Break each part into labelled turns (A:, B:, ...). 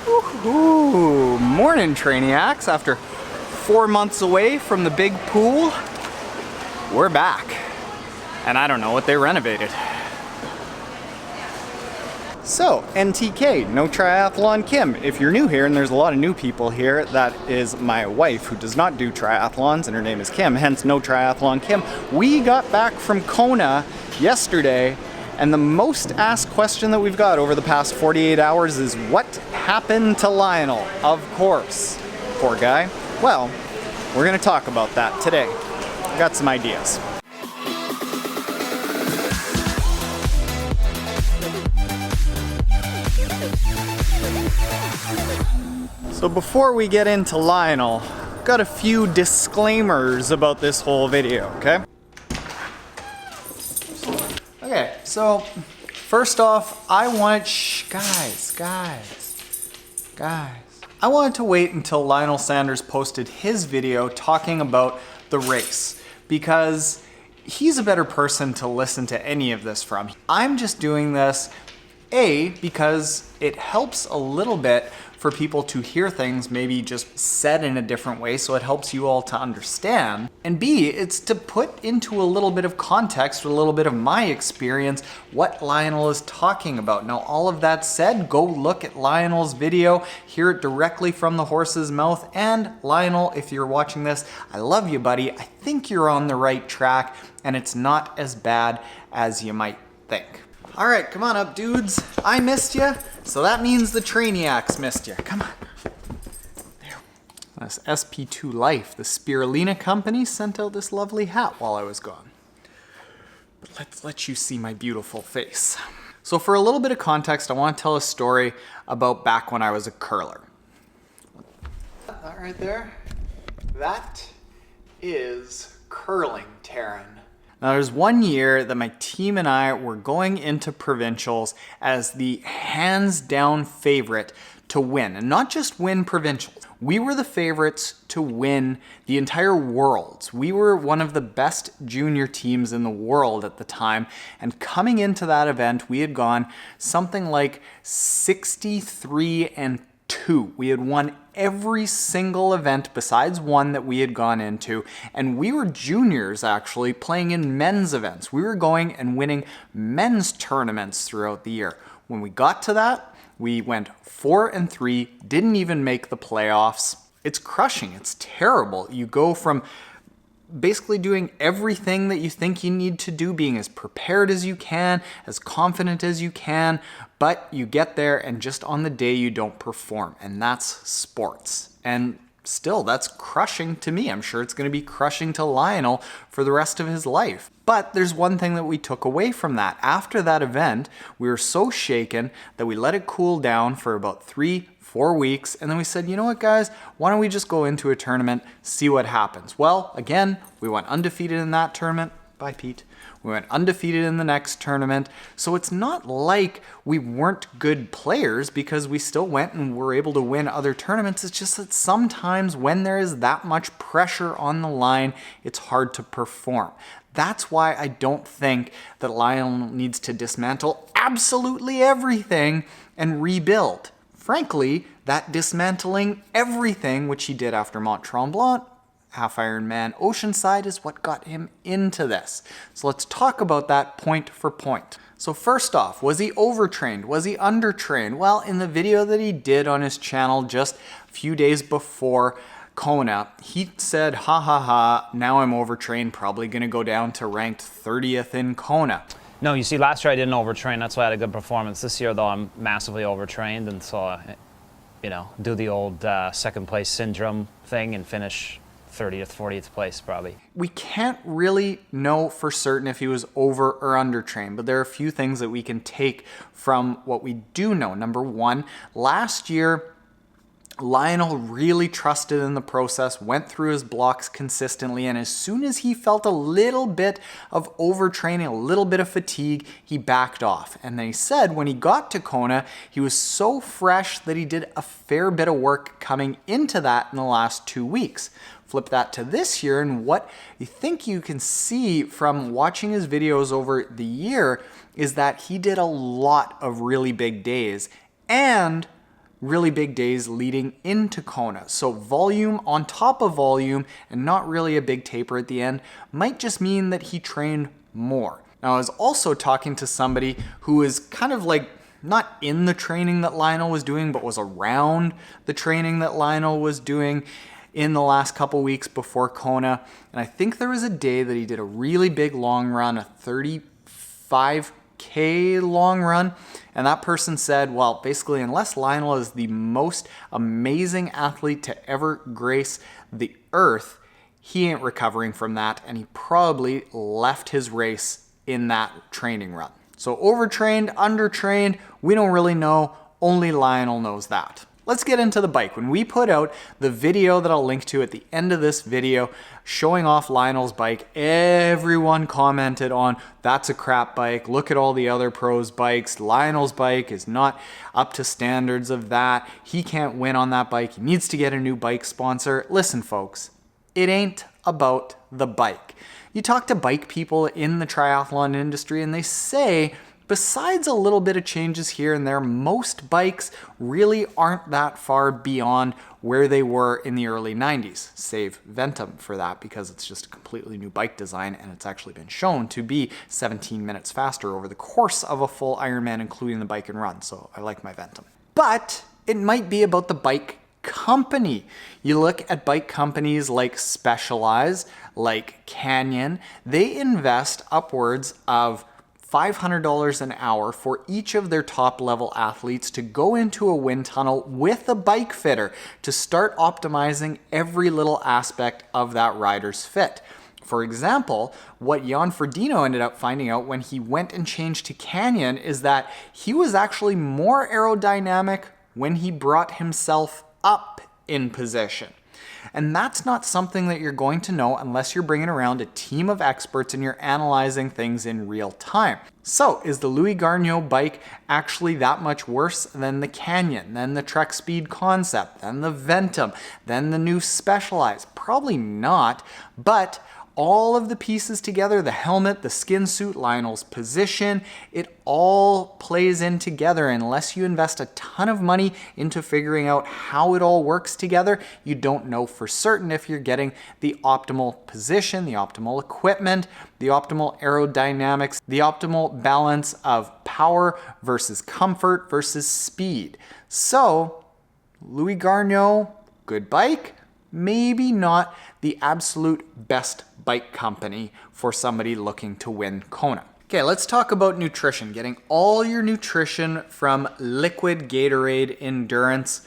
A: Ooh, morning Trainiacs. After 4 months away from the big pool, we're back. And I don't know what they renovated. So, NTK, No Triathlon Kim. If you're new here, and there's a lot of new people here, that is my wife who does not do triathlons, and her name is Kim, hence No Triathlon Kim. We got back from Kona yesterday, and the most asked question that we've got over the past 48 hours is, what happened to Lionel? Of course. Poor guy. Well, we're gonna talk about that today. I've got some ideas. So before we get into Lionel, got a few disclaimers about this whole video, okay? Okay, so first off, I wanted, guys. I wanted to wait until Lionel Sanders posted his video talking about the race, because he's a better person to listen to any of this from. I'm just doing this, A, because it helps a little bit for people to hear things maybe just said in a different way, so it helps you all to understand. And B, it's to put into a little bit of context, a little bit of my experience, what Lionel is talking about. Now, all of that said, go look at Lionel's video, hear it directly from the horse's mouth. And Lionel, if you're watching this, I love you, buddy. I think you're on the right track, and it's not as bad as you might think. All right, come on up, dudes. I missed you, so that means the Trainiacs missed you. Come on. There. That's SP2 Life. The Spirulina company sent out this lovely hat while I was gone. But let's let you see my beautiful face. So for a little bit of context, I want to tell a story about back when I was a curler. That right there, that is curling Taren. Now there's one year that my team and I were going into provincials as the hands down favorite to win, and not just win provincials. We were the favorites to win the entire worlds. We were one of the best junior teams in the world at the time, and coming into that event, we had gone something like 63-2. We had won every single event besides one that we had gone into, and we were juniors actually playing in men's events. We were going and winning men's tournaments throughout the year. When we got to that, we went 4-3, didn't even make the playoffs. It's crushing, it's terrible. You go from basically doing everything that you think you need to do, being as prepared as you can, as confident as you can, but you get there and just on the day you don't perform, and that's sports. And still, that's crushing to me. I'm sure it's going to be crushing to Lionel for the rest of his life. But there's one thing that we took away from that. After that event, we were so shaken that we let it cool down for about 3-4 weeks, and then we said, you know what, guys, why don't we just go into a tournament, see what happens? Well, again, we went undefeated in that tournament. Bye, Pete. We went undefeated in the next tournament. So it's not like we weren't good players, because we still went and were able to win other tournaments. It's just that sometimes when there is that much pressure on the line, it's hard to perform. That's why I don't think that Lionel needs to dismantle absolutely everything and rebuild. Frankly, that dismantling everything, which he did after Mont Tremblant, Half Ironman Oceanside, is what got him into this. So let's talk about that point for point. So first off, was he overtrained? Was he undertrained? Well, in the video that he did on his channel just a few days before Kona, he said, now I'm overtrained, probably gonna go down to ranked 30th in Kona.
B: No, you see, last year I didn't overtrain, that's why I had a good performance. This year, though, I'm massively overtrained, and so, do the old second place syndrome thing and finish 30th, 40th place probably.
A: We can't really know for certain if he was over or undertrained, but there are a few things that we can take from what we do know. Number one, last year, Lionel really trusted in the process, went through his blocks consistently, and as soon as he felt a little bit of overtraining, a little bit of fatigue, he backed off. And then he said when he got to Kona, he was so fresh that he did a fair bit of work coming into that in the last 2 weeks. Flip that to this year, and what you think you can see from watching his videos over the year is that he did a lot of really big days and really big days leading into Kona. So volume on top of volume and not really a big taper at the end might just mean that he trained more. Now, I was also talking to somebody who is kind of like not in the training that Lionel was doing, but was around the training that Lionel was doing in the last couple weeks before Kona. And I think there was a day that he did a really big long run, a 35K long run. And that person said, well, basically, unless Lionel is the most amazing athlete to ever grace the earth, he ain't recovering from that. And he probably left his race in that training run. So overtrained, undertrained, we don't really know. Only Lionel knows that. Let's get into the bike. When we put out the video that I'll link to at the end of this video showing off Lionel's bike, everyone commented on, that's a crap bike. Look at all the other pros' bikes. Lionel's bike is not up to standards of that. He can't win on that bike. He needs to get a new bike sponsor. Listen, folks, it ain't about the bike. You talk to bike people in the triathlon industry and they say, besides a little bit of changes here and there, most bikes really aren't that far beyond where they were in the early 90s. Save Ventum for that because it's just a completely new bike design and it's actually been shown to be 17 minutes faster over the course of a full Ironman, including the bike and run. So I like my Ventum. But it might be about the bike company. You look at bike companies like Specialized, like Canyon, they invest upwards of $500 an hour for each of their top level athletes to go into a wind tunnel with a bike fitter to start optimizing every little aspect of that rider's fit. For example, what Jan Frodeno ended up finding out when he went and changed to Canyon is that he was actually more aerodynamic when he brought himself up in position. And that's not something that you're going to know unless you're bringing around a team of experts and you're analyzing things in real time. So is the Louis Garneau bike actually that much worse than the Canyon, than the Trek Speed Concept, than the Ventum, than the new Specialized? Probably not, but all of the pieces together, the helmet, the skin suit, Lionel's position, it all plays in together. Unless you invest a ton of money into figuring out how it all works together, you don't know for certain if you're getting the optimal position, the optimal equipment, the optimal aerodynamics, the optimal balance of power versus comfort versus speed. So, Louis Garneau, good bike, maybe not the absolute best bike company for somebody looking to win Kona. Okay, let's talk about nutrition. Getting all your nutrition from liquid Gatorade Endurance.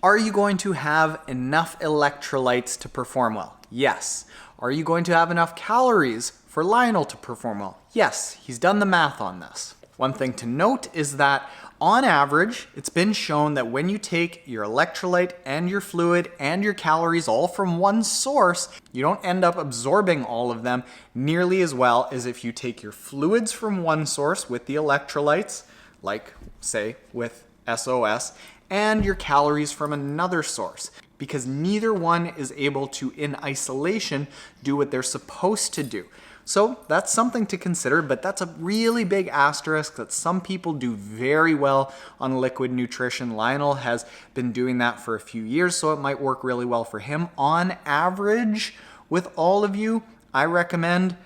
A: Are you going to have enough electrolytes to perform well? Yes. Are you going to have enough calories for Lionel to perform well? Yes, he's done the math on this. One thing to note is that on average, it's been shown that when you take your electrolyte and your fluid and your calories all from one source, you don't end up absorbing all of them nearly as well as if you take your fluids from one source with the electrolytes, like say with SOS, and your calories from another source, because neither one is able to, in isolation, do what they're supposed to do. So that's something to consider, but that's a really big asterisk that some people do very well on liquid nutrition. Lionel has been doing that for a few years, so it might work really well for him. On average, with all of you, I recommend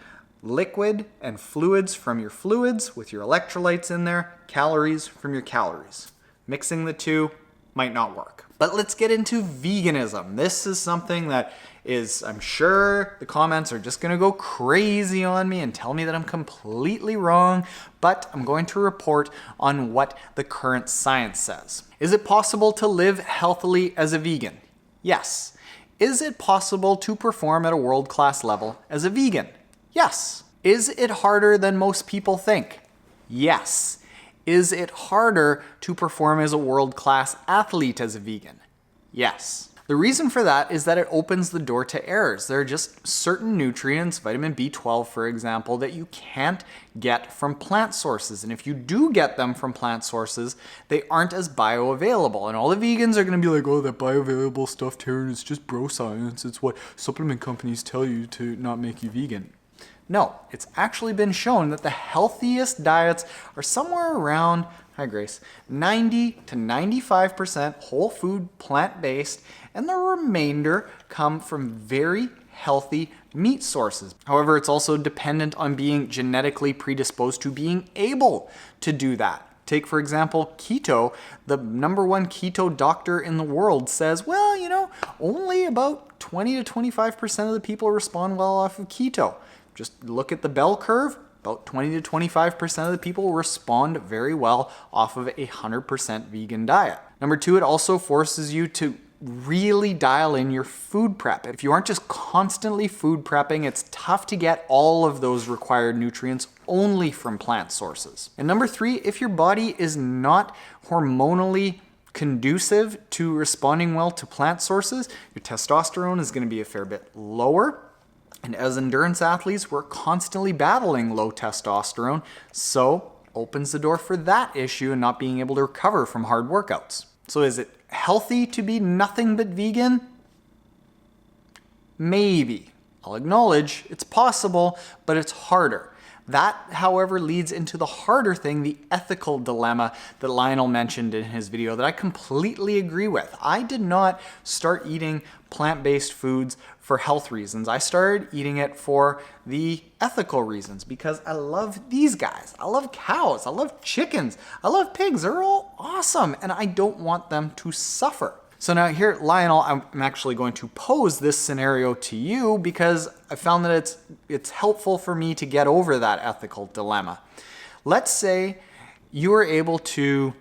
A: liquid and fluids from your fluids with your electrolytes in there, calories from your calories. Mixing the two might not work. But let's get into veganism. This is something that is, I'm sure the comments are just gonna go crazy on me and tell me that I'm completely wrong, but I'm going to report on what the current science says. Is it possible to live healthily as a vegan? Yes. Is it possible to perform at a world-class level as a vegan? Yes. Is it harder than most people think? Yes. Is it harder to perform as a world-class athlete as a vegan? Yes. The reason for that is that it opens the door to errors. There are just certain nutrients, vitamin B12 for example, that you can't get from plant sources. And if you do get them from plant sources, they aren't as bioavailable. And all the vegans are gonna be like, oh, that bioavailable stuff, Taren, it's just bro science. It's what supplement companies tell you to not make you vegan. No, it's actually been shown that the healthiest diets are somewhere around, hi Grace, 90 to 95% whole food, plant-based, and the remainder come from very healthy meat sources. However, it's also dependent on being genetically predisposed to being able to do that. Take, for example, keto. The #1 keto doctor in the world says, well, only about 20 to 25% of the people respond well off of keto. Just look at the bell curve. About 20 to 25% of the people respond very well off of a 100% vegan diet. #2, it also forces you to really dial in your food prep. If you aren't just constantly food prepping, it's tough to get all of those required nutrients only from plant sources. And #3, if your body is not hormonally conducive to responding well to plant sources, your testosterone is going to be a fair bit lower. And as endurance athletes, we're constantly battling low testosterone, so opens the door for that issue and not being able to recover from hard workouts. So is it healthy to be nothing but vegan? Maybe. I'll acknowledge it's possible, but it's harder. That, however, leads into the harder thing, the ethical dilemma that Lionel mentioned in his video that I completely agree with. I did not start eating plant-based foods for health reasons. I started eating it for the ethical reasons because I love these guys. I love cows. I love chickens. I love pigs. They're all awesome, and I don't want them to suffer. So now here, Lionel, I'm actually going to pose this scenario to you because I found that it's helpful for me to get over that ethical dilemma. Let's say you are able to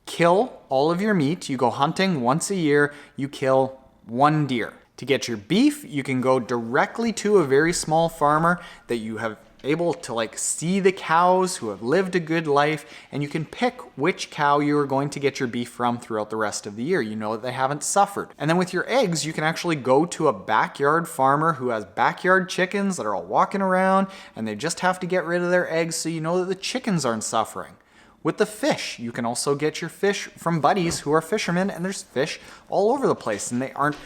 A: kill all of your meat. You go hunting once a year, you kill 1 deer. To get your beef, you can go directly to a very small farmer that you have able to see the cows who have lived a good life, and you can pick which cow you are going to get your beef from throughout the rest of the year. You know that they haven't suffered. And then with your eggs, you can actually go to a backyard farmer who has backyard chickens that are all walking around, and they just have to get rid of their eggs so you know that the chickens aren't suffering. With the fish, you can also get your fish from buddies who are fishermen, and there's fish all over the place, and they aren't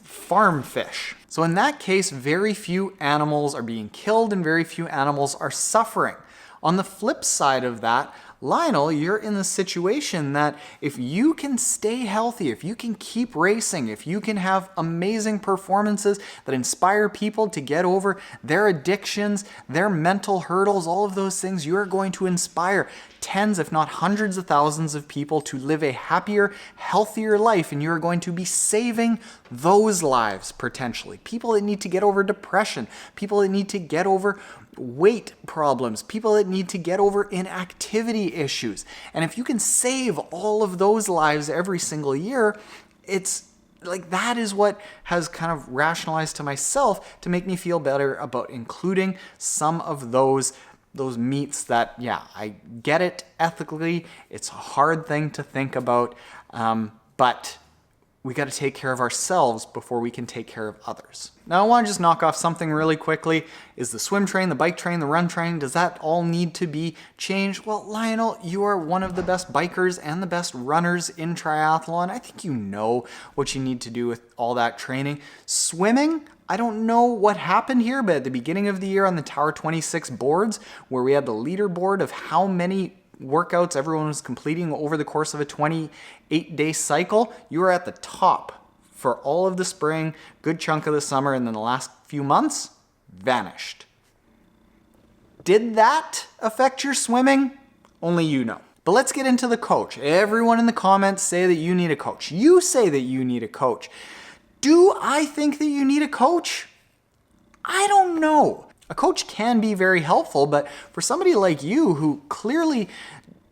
A: farm fish. So in that case, very few animals are being killed and very few animals are suffering. On the flip side of that, Lionel, you're in the situation that if you can stay healthy, if you can keep racing, if you can have amazing performances that inspire people to get over their addictions, their mental hurdles, all of those things, you are going to inspire tens, if not hundreds of thousands of people to live a happier, healthier life, and you're going to be saving those lives potentially. People that need to get over depression, people that need to get over weight problems, people that need to get over inactivity issues. And if you can save all of those lives every single year, it's that is what has kind of rationalized to myself to make me feel better about including some of those meats that, yeah, I get it ethically. It's a hard thing to think about, but we got to take care of ourselves before we can take care of others. Now, I want to just knock off something really quickly. Is the swim train, the bike train, the run train, does that all need to be changed? Well, Lionel, you are one of the best bikers and the best runners in triathlon. I think you know what you need to do with all that training. Swimming, I don't know what happened here, but at the beginning of the year on the Tower 26 boards, where we had the leaderboard of how many workouts everyone was completing over the course of a 28-day cycle, you were at the top for all of the spring, good chunk of the summer, and then the last few months, vanished. Did that affect your swimming? Only you know. But let's get into the coach. Everyone in the comments say that you need a coach. You say that you need a coach. Do I think that you need a coach? I don't know. A coach can be very helpful, but for somebody like you who clearly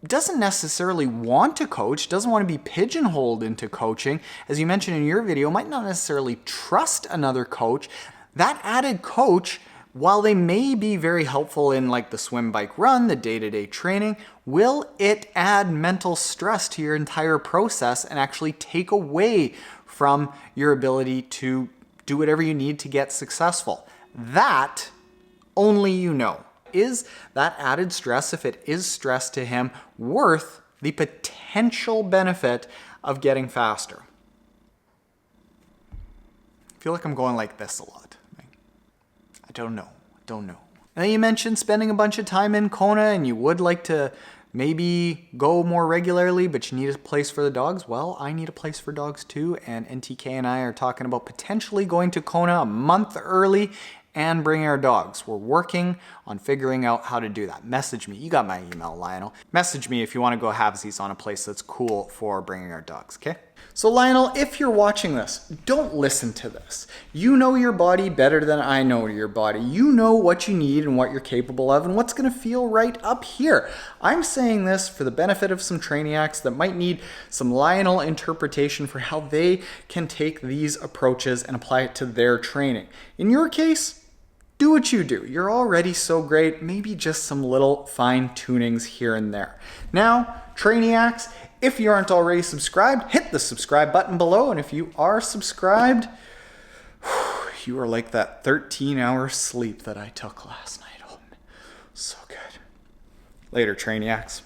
A: doesn't necessarily want to coach, doesn't want to be pigeonholed into coaching, as you mentioned in your video, might not necessarily trust another coach, that added coach, while they may be very helpful in the swim, bike, run, the day-to-day training, will it add mental stress to your entire process and actually take away from your ability to do whatever you need to get successful? That only you know. Is that added stress, if it is stress to him, worth the potential benefit of getting faster? I feel like I'm going like this a lot. I don't know. And then you mentioned spending a bunch of time in Kona and you would like to maybe go more regularly, but you need a place for the dogs. Well, I need a place for dogs too, and NTK and I are talking about potentially going to Kona a month early and bringing our dogs. We're working on figuring out how to do that. Message me. You got my email, Lionel. Message me if you want to go halvesies on a place that's cool for bringing our dogs, okay? So Lionel, if you're watching this, don't listen to this. You know your body better than I know your body. You know what you need and what you're capable of and what's going to feel right up here. I'm saying this for the benefit of some trainiacs that might need some Lionel interpretation for how they can take these approaches and apply it to their training. In your case, do what you do. You're already so great. Maybe just some little fine tunings here and there. Now, trainiacs, if you aren't already subscribed, hit the subscribe button below. And if you are subscribed, you are like that 13-hour sleep that I took last night. Oh, so good. Later, trainiacs.